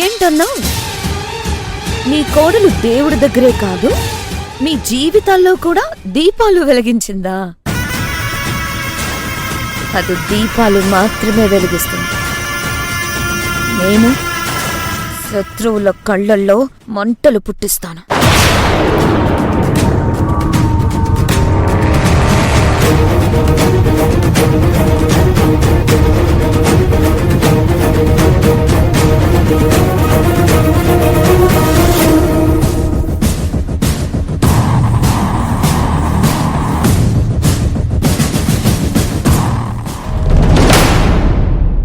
ఏంటన్నా? నీ కోడలు దేవుడి దగ్గరే కాదు, మీ జీవితాల్లో కూడా దీపాలు వెలిగించిందా? అది దీపాలు మాత్రమే వెలిగిస్తుంది. నేను శత్రువుల కళ్ళల్లో మంటలు పుట్టిస్తాను.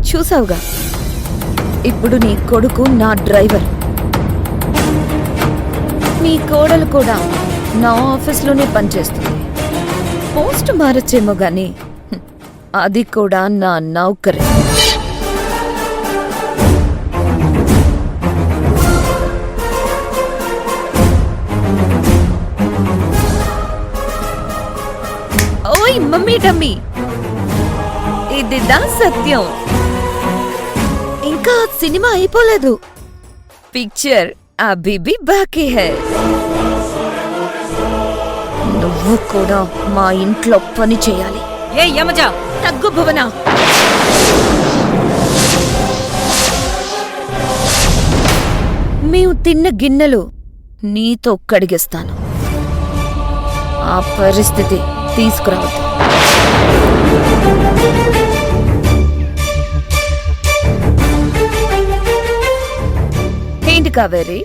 చూసావుగా, ఇప్పుడు నీ కొడుకు నా డ్రైవర్. నీ కోడలు కూడా నా ఆఫీస్లోనే పనిచేస్తుంది. పోస్ట్ మారచ్చేమో గాని అది కూడా నా నౌకరే. ఓయ్ మమ్మీ డమ్మీ, ఇదిదా సత్యం. ఇంకా సినిమా అయిపోలేదు. పిక్చర్ అభి భీ బాకీ హై. నువ్వు కూడా మా ఇంట్లో పని చేయాలి. ఏ యమజ, తగ్గు భువన. మేము తిన్న గిన్నెలు నీతో కడిగిస్తాను. ఆ పరిస్థితి తీసుకురావద్దు. ఏంటి కావేరి,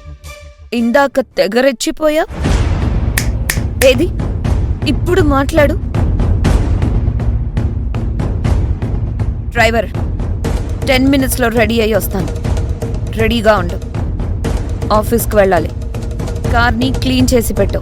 ఇందాక తెగరెచ్చిపోయా? ఏది ఇప్పుడు మాట్లాడు. డ్రైవర్, 10 minutesలో రెడీ అయ్యి వస్తాను. రెడీగా ఉండు. ఆఫీస్కి వెళ్ళాలి. కార్ని క్లీన్ చేసి పెట్టు.